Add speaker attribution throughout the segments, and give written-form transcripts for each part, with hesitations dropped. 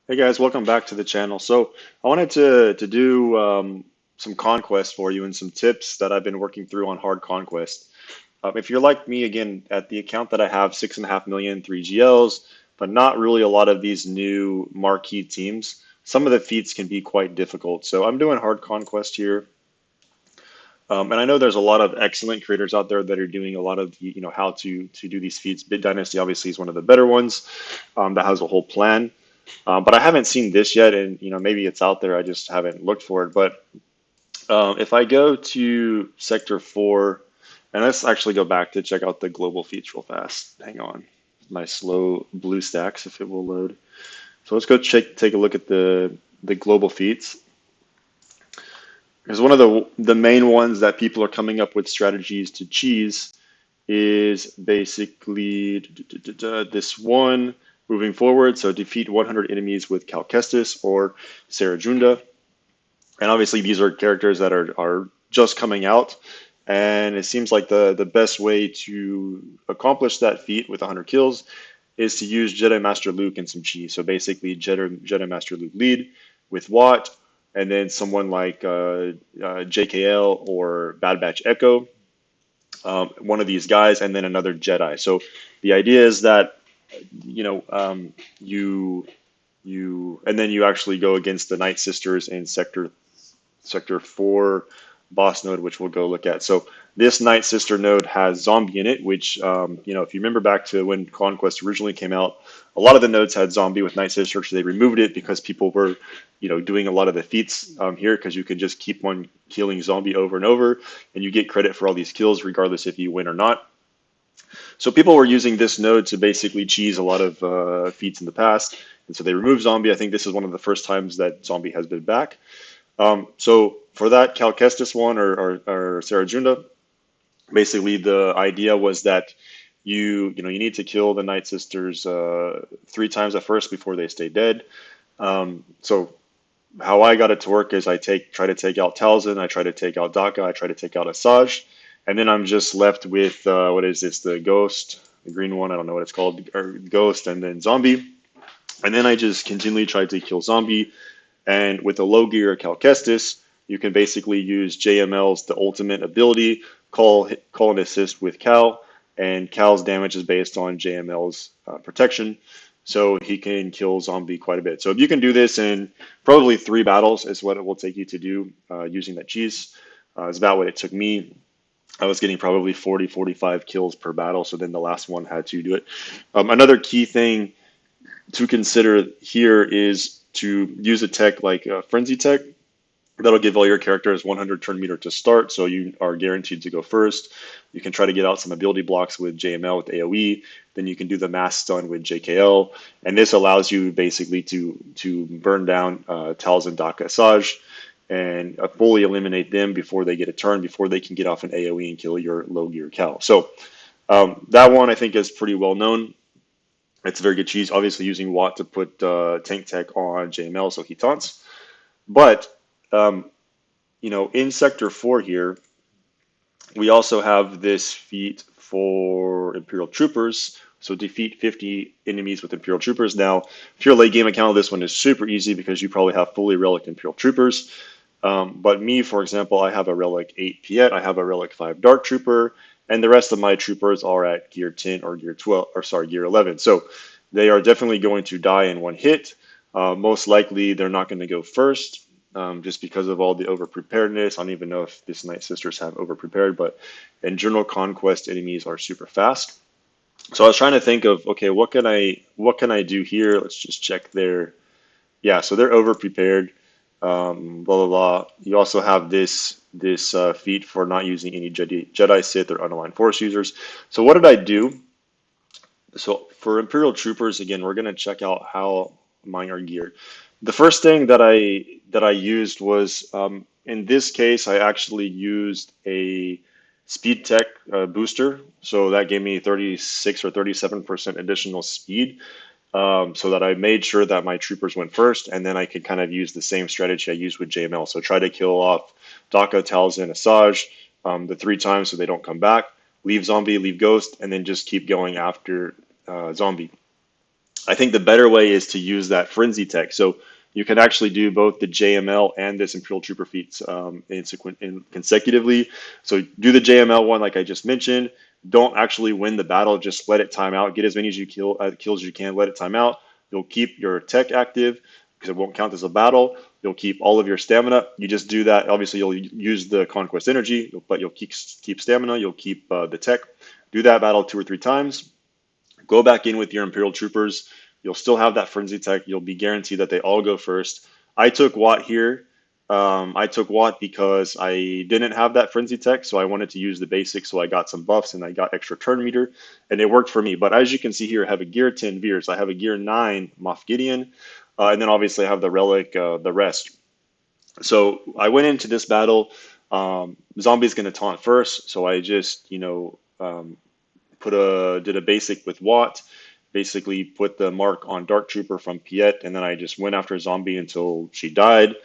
Speaker 1: Hey guys, welcome back to the channel. So I wanted to do some conquest for you and some tips that I've been working through on hard conquest. If you're like me, again, at the account that I have, 6.5 million 3GLs, but not really a lot of these new marquee teams. Some of the feats can be quite difficult. So I'm doing hard conquest here. And I know there's a lot of excellent creators out there that are doing a lot of how to do these feats. Bit Dynasty obviously is one of the better ones that has a whole plan. But I haven't seen this yet, and maybe it's out there. I just haven't looked for it. But if I go to Sector 4, and let's actually go back to check out the global feats real fast. Hang on, my slow blue stacks if it will load. So let's go take a look at the global feats. Because one of the main ones that people are coming up with strategies to cheese is basically this one moving forward. So defeat 100 enemies with Kestis or Serajunda. And obviously these are characters that are just coming out. And it seems like the best way to accomplish that feat with 100 kills is to use Jedi Master Luke and some cheese. So basically Jedi Master Luke lead with Watt, and then someone like JKL or Bad Batch Echo, one of these guys, and then another Jedi. So the idea is that you and then you actually go against the Night Sisters in Sector 4 boss node, which we'll go look at. So this Night Sister node has zombie in it, which, if you remember back to when Conquest originally came out, a lot of the nodes had zombie with Night Sister, so they removed it because people were, doing a lot of the feats here because you can just keep on killing zombie over and over, and you get credit for all these kills regardless if you win or not. So people were using this node to basically cheese a lot of feats in the past, and so they removed zombie. I think this is one of the first times that zombie has been back. So for that Cal Kestis one or Sarah Junda, basically the idea was that you need to kill the Night Sisters 3 times at first before they stay dead. So how I got it to work is I try to take out Talzin, I try to take out Daka, I try to take out Asajj, and then I'm just left with what is this? The Ghost, the green one. I don't know what it's called, or Ghost, and then Zombie. And then I just continually try to kill Zombie. And with a low gear Cal Kestis, you can basically use JML's the ultimate ability, call and assist with Cal, and Cal's damage is based on JML's protection, so he can kill zombie quite a bit. So if you can do this in probably 3 battles is what it will take you to do using that cheese. It's about what it took me. I was getting probably 40, 45 kills per battle, so then the last one had to do it. Another key thing to consider here is to use a tech like Frenzy Tech. That'll give all your characters 100 turn meter to start, so you are guaranteed to go first. You can try to get out some ability blocks with JML with AoE, then you can do the mass stun with JKL, and this allows you basically to burn down Talzin, Daka, Asajj, and fully eliminate them before they get a turn, before they can get off an AoE and kill your low gear Cal. So that one I think is pretty well known. It's a very good cheese. Obviously, using Watt to put tank tech on JML so he taunts. But um, in Sector 4 here, we also have this feat for Imperial Troopers. So defeat 50 enemies with Imperial Troopers. Now, if you're a late game account, this one is super easy because you probably have fully relic Imperial Troopers. But me, for example, I have a relic 8 Piet, I have a relic 5 Dark Trooper, and the rest of my troopers are at gear 10 or gear 12, or sorry, gear 11. So they are definitely going to die in one hit. Most likely, they're not going to go first, just because of all the over preparedness. I don't even know if this Night Sisters have over prepared, but in general, conquest enemies are super fast. So I was trying to think of, okay, what can I do here? Let's just check their, yeah, so they're over prepared. Blah blah blah. You also have this feat for not using any Jedi, Sith, or unaligned Force users. So what did I do? So for Imperial Troopers, again, we're gonna check out how mine are geared. The first thing that I used was in this case I actually used a speed tech booster, so that gave me 36 or 37% additional speed. So that I made sure that my troopers went first, and then I could kind of use the same strategy I used with JML. So try to kill off Daka, Talzin, Asajj the 3 times so they don't come back. Leave zombie, leave ghost, and then just keep going after zombie. I think the better way is to use that frenzy tech. So you can actually do both the JML and this Imperial Trooper feats consecutively. So do the JML one like I just mentioned. Don't actually win the battle. Just let it time out. Get as many kills as you can. Let it time out. You'll keep your tech active because it won't count as a battle. You'll keep all of your stamina. You just do that. Obviously, you'll use the Conquest energy, but you'll keep stamina. You'll keep the tech. Do that battle 2 or 3 times. Go back in with your Imperial Troopers. You'll still have that Frenzy Tech. You'll be guaranteed that they all go first. I took Watt here. I took Watt because I didn't have that Frenzy Tech, so I wanted to use the basics, so I got some buffs and I got extra turn meter, and it worked for me. But as you can see here, I have a Gear 10 Veers. I have a Gear 9 Moff Gideon, and then obviously I have the Relic, the rest. So I went into this battle. Zombie's going to taunt first, so I just, did a basic with Watt, basically put the mark on Dark Trooper from Piet, and then I just went after Zombie until she died.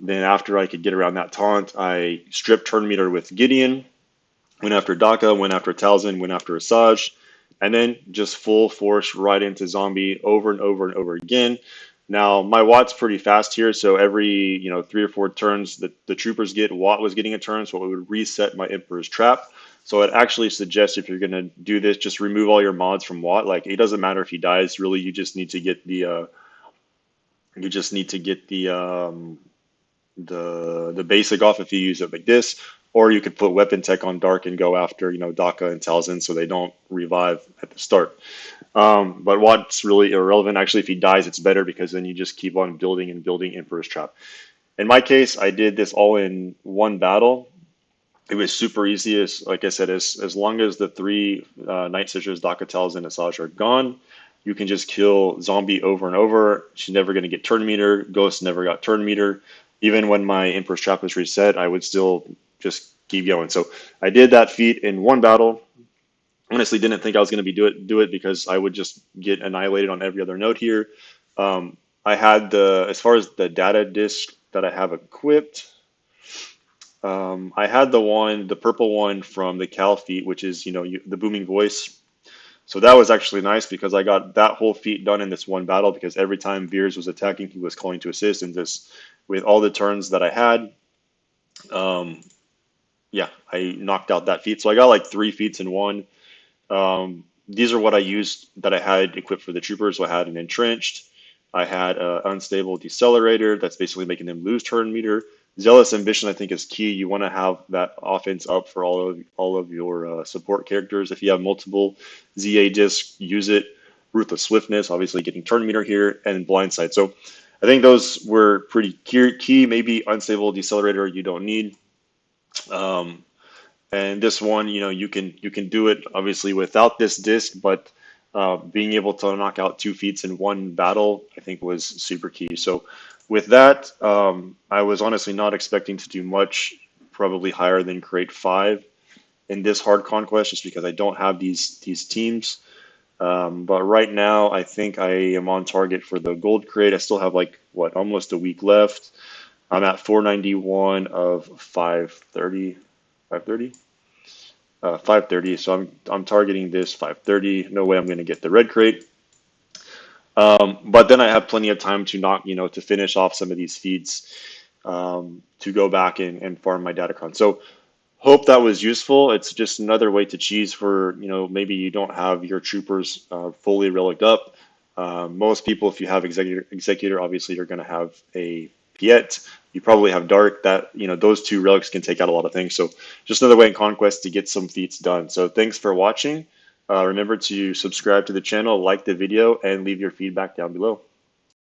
Speaker 1: Then after I could get around that taunt, I stripped turn meter with Gideon, went after Daka, went after Talzin, went after Asajj, and then just full force right into Zombie over and over and over again. Now my Watt's pretty fast here, so every 3 or 4 turns that the troopers get, Watt was getting a turn, so it would reset my Emperor's Trap. So it actually suggests if you're gonna do this, just remove all your mods from Watt. Like it doesn't matter if he dies, really. You just need to get the basic off if you use it like this, or you could put weapon tech on Dark and go after Daka and Talzin so they don't revive at the start. But Watt's really irrelevant. Actually, if he dies, it's better because then you just keep on building and building Emperor's Trap. In my case, I did this all in one battle. It was super easy. Like I said, as long as the 3 Night Sisters, Daka, Talzin, and Asajj are gone, you can just kill Zombie over and over. She's never going to get turn meter. Ghost never got turn meter. Even when my Emperor's Trap was reset, I would still just keep going. So I did that feat in one battle. Honestly, didn't think I was going to do it because I would just get annihilated on every other node here. I had as far as the data disc that I have equipped, I had the purple one from the Cal feat, which is the booming voice. So that was actually nice because I got that whole feat done in this one battle because every time Veers was attacking, he was calling to assist, and just with all the turns that I had, yeah, I knocked out that feat. So I got like 3 feats in one. These are what I used that I had equipped for the troopers. So I had an entrenched, I had an unstable decelerator that's basically making them lose turn meter. Zealous ambition, I think, is key. You want to have that offense up for all of your support characters. If you have multiple ZA discs, use it. Ruthless swiftness, obviously getting turn meter here, and blindside. So I think those were pretty key. Maybe unstable decelerator you don't need. And this one, you can do it obviously without this disc, but being able to knock out 2 feats in one battle, I think was super key. So with that, I was honestly not expecting to do much, probably higher than crate 5 in this hard conquest, just because I don't have these teams. But right now, I think I am on target for the gold crate. I still have almost a week left. I'm at 491 of 530. 530? 530. So I'm targeting this 530. No way I'm going to get the red crate. But then I have plenty of time to to finish off some of these feats, to go back and farm my Datacron. So hope that was useful. It's just another way to cheese for, maybe you don't have your troopers fully relicked up. Most people, if you have executor, obviously you're going to have a Piet. You probably have Dark. That those 2 relics can take out a lot of things. So just another way in Conquest to get some feats done. So thanks for watching. Remember to subscribe to the channel, like the video, and leave your feedback down below.